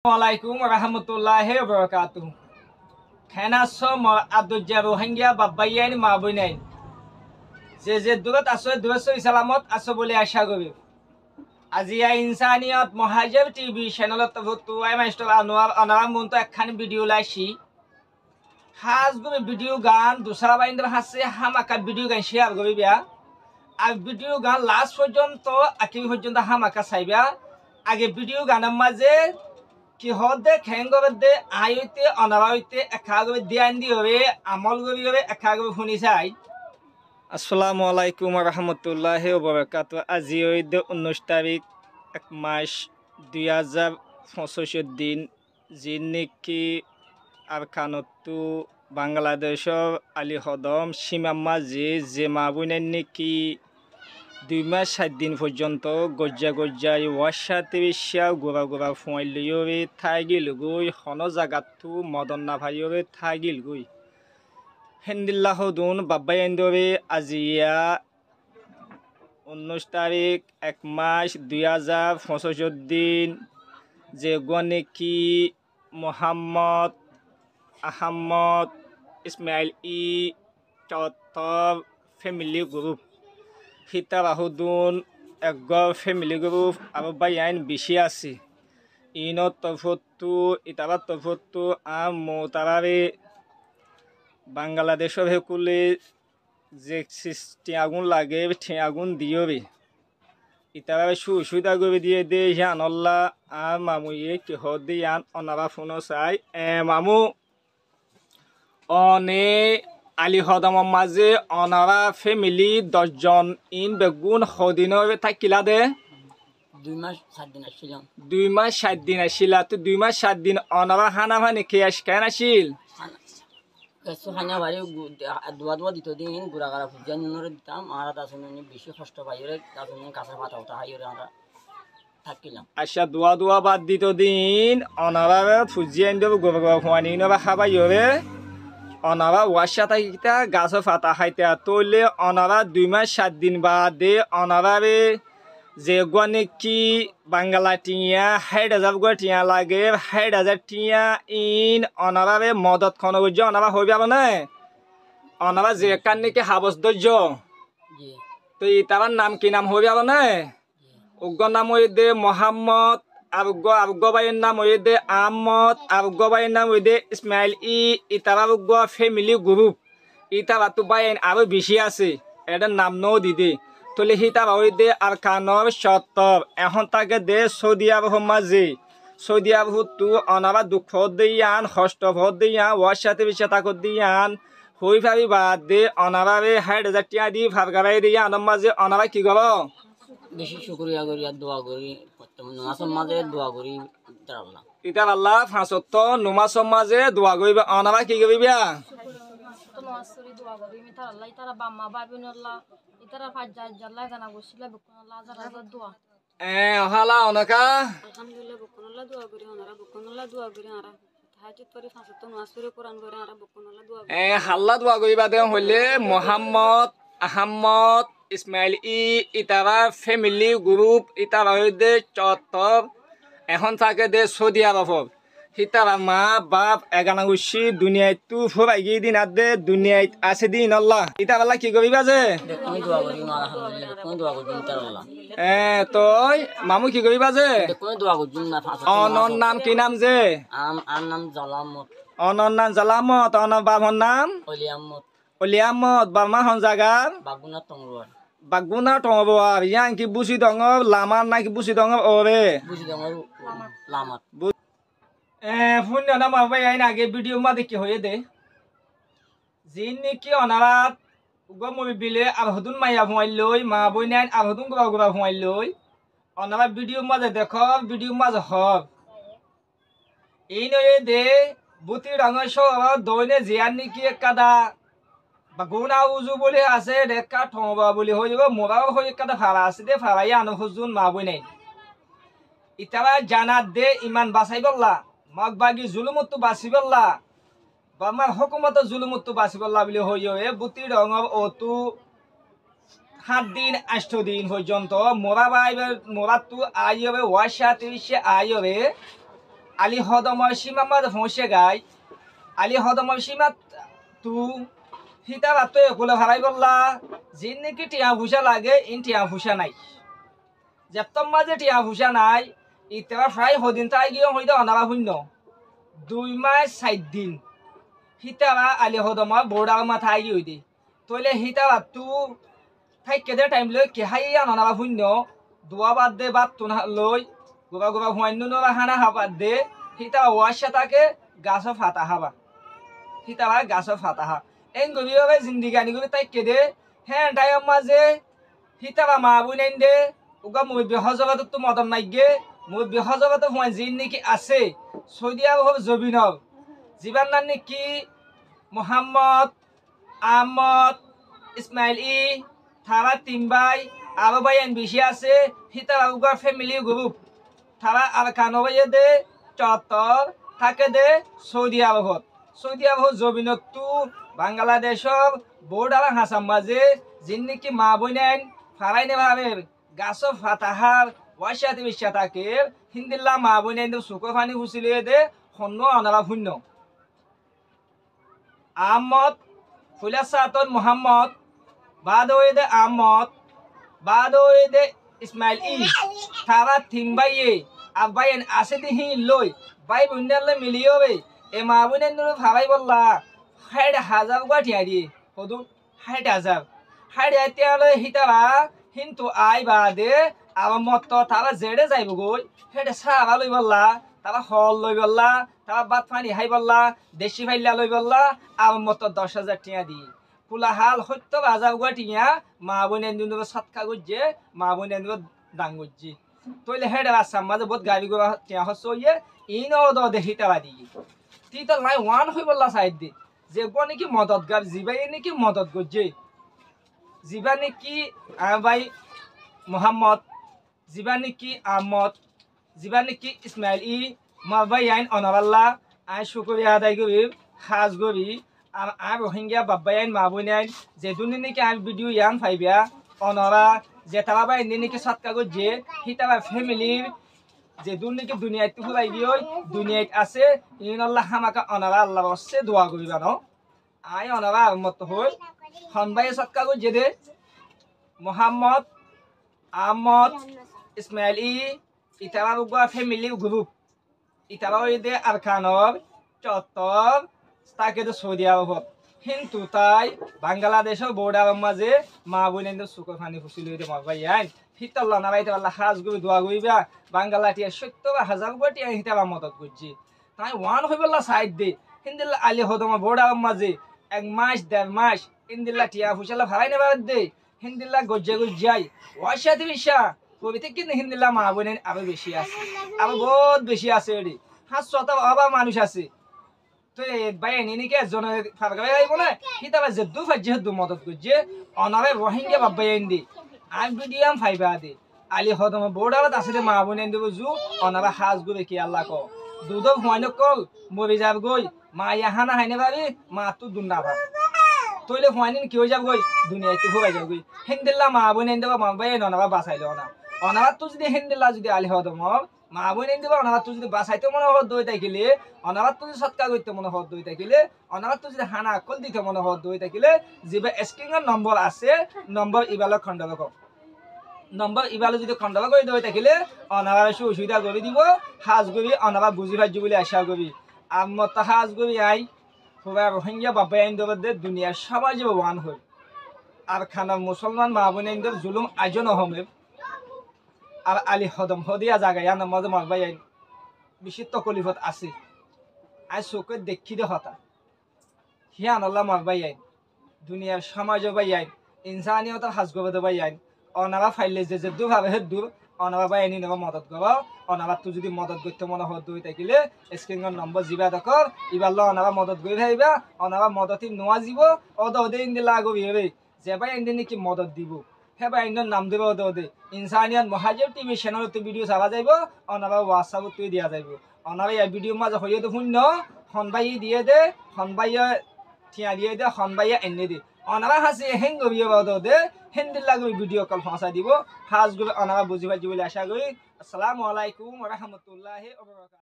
Assalamualaikum warahmatullahi wabarakatuh. Khenaso Abdul Rohingya babayain mabunain. Je durat aso duaso isalamot aso bole asha kori. Azia insaniyat Mohajir TV channelot botu ai master anwar munto ekhan video laishi. Has go video gan dusra baindra hasse ham akat video gan share kori bia. Ar video gan last porjonto akiri porjonto ham akat saibia. Age video ganam maje কি হদে খেঙ্গবে আইতে অনারাইতে একাগবে দিয়ান দি হবে আমল Gobi হবে একাগবে শুনি চাই আসসালামু আলাইকুম ওয়া রাহমাতুল্লাহি ওয়া বারাকাতুহু আজি হইতে 19 তারিখ 1 মাস 2065 দিন জিনকি আরকানতু বাংলাদেশৰ আলি হদম সীমাম্মা যে মাবুনেন নেকি 2 মাস 7 দিন পর্যন্ত গজ্জা ওয়াশা তেবিশা গোরা ফুয়াইলিয়রে থাইগিল গই হন জাগাতু মদন না ভাইয়রে থাইগিল গই হেন্দিল্লাহ দুন বাবাইন্দরে আজিয়া 19 তারিখ 1 মাস 2065 দিন যে গনেকি মোহাম্মদ আহমদ ইসমাইল চত্বর family group Hita bahudun ego family group abo bayan bishi asi ino itabat tofotu amo tarare Bangladeshor hekule je tiagun lage tiagun diyobe itara shuda gobe diye de janolla mamuye ki hodi yan onara funo sai mamu one Ali Hodam maze onara family 10 জন in begun hodino takila de 2 মাস 7 দিন আসছিলাম 2 মাস 7 দিন আসিলা তো 2 মাস 7 দিন onara হানা ভানি কে আসকেন আসিল কেসু হানা ভাই দুয়া দিত দিন গুরাগারা ফুজান নরে দিতাম আর দাসনে বেশি কষ্ট পাইরে দাসনে কাছে পাতা উঠা হাইরে আমরা থাকিলাম আশা দুয়া বাদ দিত দিন onara ফুজিয়ান দেব গোবগা ফুয়ানি নবা খাবাইরে অনারা ওয়াশাতা কিতা গাছ ফাতা খাইতে তোলে অনারা 2 মাস 7 দিন বাদে অনারারে যে গনে কি বাংলা টিয়া 6000 গো টিয়া লাগে 6000 টিয়া ইন অনারারে মদত খন বুঝ অনারা হইবা না অনারা যে কান্নে কি হাবস দজ্জ জি তো ইতার নাম কি নাম হইবা না উগ্র নাম হইদে মোহাম্মদ আরগো বাইয়ের নাম হইদে আহমদ আরগো বাইয়ের নাম হইদে ইসমাইল ইতারারগো ফ্যামিলি গ্রুপ ইতারাতু বাইন আরো বেশি আছে এটার নাম নও দিদে তলে হিতারা হইদে আরকানর সত্তর এখন তাকে দে সৌদি আরব মাঝে সৌদি আরব তু অনারা দুঃখ দিয়ান হষ্ট ভর দিয়ান ওয়ার সাথে বেশি তাকত দিয়ান হই ভাবি বাদ দে অনারারে 6000 টিয়া দি ভারগারাই দিয়া আনম মাঝে অনারা কি গর বেশি শুকরিয়া করি আর দোয়া করি নামাজের মাঝে দোয়া করি আল্লাহ ইতার আল্লাহ ফাঁসত নমাজ মাঝে দোয়া করিবা অনারা কি করিবা নমাজ করি দোয়া করি মিতার আল্লাহ ইতারা বাম্মা বাবিন আল্লাহ ইতারা ফাজ্জাজ আল্লাহ জানা বসিলা বকুন আল্লাহ হাজার দোয়া হালা অনকা আলহামদুলিল্লাহ বকুন আল্লাহ দোয়া করি ওনারা বকুন আল্লাহ দোয়া করি ওনারা তাহাজ্জুদ করি ফাঁসত নমাজ করি কোরআন করি ওনারা বকুন আল্লাহ দোয়া হাল্লা দোয়া করিবা দে হইলে মোহাম্মদ আহমদ ইসমাইল ইতারা ফ্যামিলি গ্রুপ ইতারা হইদে চত্বর এখন থাকে দে সৌদি আরব হিতারা মা বাপ এগানা গুছি দুনিয়ায় তু ফুরাই গিয়ে দিন আর দে দুনিয়ায় আছে দিন আল্লাহ ইতার আল্লাহ কি করিবা যে আমি দোয়া করি আলহামদুলিল্লাহ কোন দোয়া করি মিতার আল্লাহ তোই মামু কি করিবা যে কোন দোয়া করি না ফাঁসত অনর নাম কি নাম যে আর নাম জালামত অনর নাম জালামত অনর বাবার নাম অলিয়ামত বারমা হন জাগার বাগুনা টংরোয়ার ইয়াং কি বুসি দঙর লামার না কি বুসি দঙর ওরে বুসি দঙর লামার ফোন না মাবাই আইন আগে ভিডিও মা দেখি হয়ে দে জিন নেকি অনারাত উগ মবি বিলে আর হদুন মাইয়া ভুয়াই লই মা বইনাইন আর হদুন গোবা ভুয়াই লই অনারা ভিডিও মাঝে দেখো ভিডিও মাঝে হব এই নয়ে দে বুতি রঙের সব দইনে জিয়ান নেকি কাদা বাগুনা উজু বলে আছে রেকা ঠংবা বলে হয়ে যাব মোরাও হয়ে কাদা ভাড়া আছে দে ভাড়াই আনো হুজুন মা বইনাইন ইতারা জানাত দে ইমান বাসাই বললা মগ বাগি জুলুমতো বাসিবল্লা বামার হুকুমত জুলুমতো বাসিবল্লা বলে হইয়ে বুতি রঙর অতু 7 দিন 8 দিন পর্যন্ত মোরা বাইবে মোরা তু আইবে ওয়াশা তিরিশে আইবে আলি হদমর সীমা মাদ ফসে গাই আলি হদমর সীমা তু হিতা বাত এগুলো ভাড়াই বললা যে নাকি টিয়া ভুষা লাগে ইন টিয়া ভুষা নাই যেপ্তম মাঝে টিয়া ভুষা নাই ইতেবা প্রায় হদিন তাই গিয়ে হইতে অনাবা শূন্য 2 মাস 7 দিন হিতাবা আলি হদমর বোর্ডার মাথা গিয়ে হইতে তইলে হিতাবা তু থাই কেদে টাইম লৈ কেহাই অনাবা শূন্য দোয়া বাদ দে বাদ তুনা লই গোবা গোবা হুয়াইন নবা হানা হাবাদ দে হিতা ওয়াশা তাকে গাছ ফাতা হাবা হিতাবা গাছ ফাতা হা এন গবিবে জিন্দিগানি গবি তাই কেদে হ্যাঁ টাইম মাঝে হিতাবা মা বুইনাইন দে উগা মুই বিহজগত তো মদন নাইগে মুই বিহজগত হুয়াইন জিন নাকি আছে সৌদি আরব জবিনব জীবান নাম নাকি মোহাম্মদ আহমদ ইসমাইল থারা তিনবাই আরো ভাই এন বেশি আছে হিতাবা উগা ফ্যামিলি গ্রুপ থারা আর কানবাইয়ে দে চত্বর থাকে দে সৌদি আরব জবিনতু বাংলাদেশর বোর্ডার হাসাম মাঝে যিন নাকি মা বইনেন ফারাইনে ভাবে গাছ ফাতাহার ওয়াশাতি বিশ্বাতাকের হিন্দিল্লা মা বইনেন সুকো ফানি হুসিলে দে হন্য অনারা শূন্য আহমদ ফুলাসাতন মোহাম্মদ বাদওয়ে দে আহমদ বাদওয়ে দে ইসমাইল থারা তিনবাইয়ে আব্বাইন আছে দিহি লই বাই বুন্দালে মিলিওবে এ মা বুনেন নুরু ভাবাই বললা 60,000 গটিয়া দি হদু 60,000 60,000 হিতাবা কিন্তু আই বাদে আবা মত তারা জেডে যাইব গই হেডে সাবা লই বললা তারা হল লই বললা তারা বাত পানি হাই বললা দেশি ফাইলা লই বললা আবা মত 10,000 টিয়া দি পুলা হাল 70,000 গটিয়া মা বুনেন নুরু সৎকা গজে মা বুনেন নুরু দাং গজে তইলে হেডে আসাম মাঝে বহুত গাড়ি গোয়া টিয়া হসইয়ে ইনো দ দেহিতাবা দি তি তো লাই ওয়ান হই বললা সাইড দি যে গো নাকি মদতগার জিবাই নাকি মদত গজে জিবা নাকি ভাই মোহাম্মদ জিবা নাকি আহমদ জিবা নাকি ইসমাইল মা ভাই আইন অনাবাল্লা আই শুকরিয়া আদায় করি খাজ করি আর রোহিঙ্গা বাব্বাই আইন মা বই আইন যে দুনি নাকি আমি ভিডিও ইয়ান ফাইবিয়া অনরা যে তারা ভাই নাকি সাত কাগজ যে হিতাবা ফ্যামিলির যে দুনিকে দুনিয়াতে ফুলাই গিয়ে দুনিয়াত আছে ইনল্লাহ হামাকা অনারা আল্লাহ বসে দোয়া করিবা ন আই অনারা মত হই হনবাই সাত কাগজ যে দে মোহাম্মদ আহমদ ইসমাইল ইতাবা উগা ফ্যামিলি গ্রুপ ইতাবা দে আরকানর চত্বর তাকে তো সৌদি আরব কিন্তু তাই বাংলাদেশের বোর্ডার মাঝে মা বোনের সুখর ফানি ফুসিল হইতে মারবাই আইন হিতাল্লাহ নারাইতে আল্লাহ হাজ গবি দোয়া গইবা বাংলাটিয়া 70,000 কোটি হিতাবা মদত করছি তাই ওয়ান হই বললা সাইড দে হিন্দিল্লা আলি হদমা বোর্ডার মাঝে 1 মাস 1.5 মাস হিন্দিল্লা টিয়া ফুসালা ভাড়াই নেবা দে হিন্দিল্লা গজ্জে গজ্জাই ওয়াশাতি বিশা কবিতে কিন্তু হিন্দিল্লা মা বোনের আরো বেশি আছে আরো বহুত বেশি আছে এডি 500 অবা মানুষ আছে তো ভাই নিনিকে জন ফারগাই আইব না হিতাবা জেদ্দু ফাজ্জে দু মদত করছে অনারে রোহিঙ্গা বাব্বাই আইন্দি আই ভিডিয়াম ফাইবা দে আলি হদম বোর্ডারত আছে মা বোন আইন্দি বুঝু অনারা হাজ গুবে কি আল্লাহ ক দুধ হইন কল মরি যাব গই মা ইয়াহানা হাইনে ভাবি মা তু দুন্না ভা তইলে হইনিন কি হই যাব গই দুনিয়াতে হই যাব গই হিন্দিল্লা মা বোন আইন্দি মা বাই ননাবা বাসাইলো না অনারা তু যদি হিন্দিল্লা যদি আলি হদম মা বোন আইন্দি অনারা তু যদি বাসাইতে মনে হদ দই তাইলে অনারা তু যদি সৎকার করতে মনে হদ দই তাইলে অনারা তু যদি হানা কল দিতে মনে হদ দই তাইলে জিবা স্ক্রিনের নম্বর আছে নম্বর ইবাল খন্ডল ক নম্বর ইবাল যদি খন্ডল করে দই তাইলে অনারা সুবিধা করে দিব হাজ গবি অনারা বুঝি ভাজ্য বলে আশা করি আমত হাজ গবি আই খুবা রোহিঙ্গা বাবাই আইন দে দুনিয়ার সমাজ ওয়ান হই আর খানা মুসলমান মা বোন আইন জুলুম আজন হমে আর আলি হদম হদিয়া জায়গা ইয়ার নামাজ মারবাই আইন বিচিত্র কলিফত আছে আই চোখে দেখি দে হতা হিয়ান আল্লাহ মারবাই আইন দুনিয়ার সমাজ বাই আইন ইনসানিয়ত হাজ গবে বাই আইন অনারা ফাইলে যে দূর ভাবে হে দূর অনারা বাই আইনি নেবা মদত গবা অনারা তু যদি মদত করতে মনে হদ দই থাকিলে স্ক্রিনের নম্বর জিবা দকর ইবাল অনারা মদত গই ভাইবা অনারা মদতি নোয়া যাব অদ ওদে ইন্দি লাগবি রে যে বাই ইন্দি নাকি মদত দিব হেবা ইন্ডর নাম দেব অদ ওদে ইনসানিয়াত মহাজির টিভি চ্যানেলতে ভিডিও চাবা যাইব অনারা হোয়াটসঅ্যাপত তুই দিয়া যাইব অনারা এই ভিডিও মাঝে হইয়ে তো শূন্য হনবাই দিয়ে দে হনবাই ঠিয়া দিয়ে দে হনবাই এনে দে অনারা হাসি হেং গবিয়ে বাদ দে হিন্দির লাগবে ভিডিও কল ফাঁসা দিব হাজ গুলো অনারা বুঝি পাইছি বলে আশা করি আসসালামু আলাইকুম ওয়া রাহমাতুল্লাহি ওয়া বারাকাতুহু।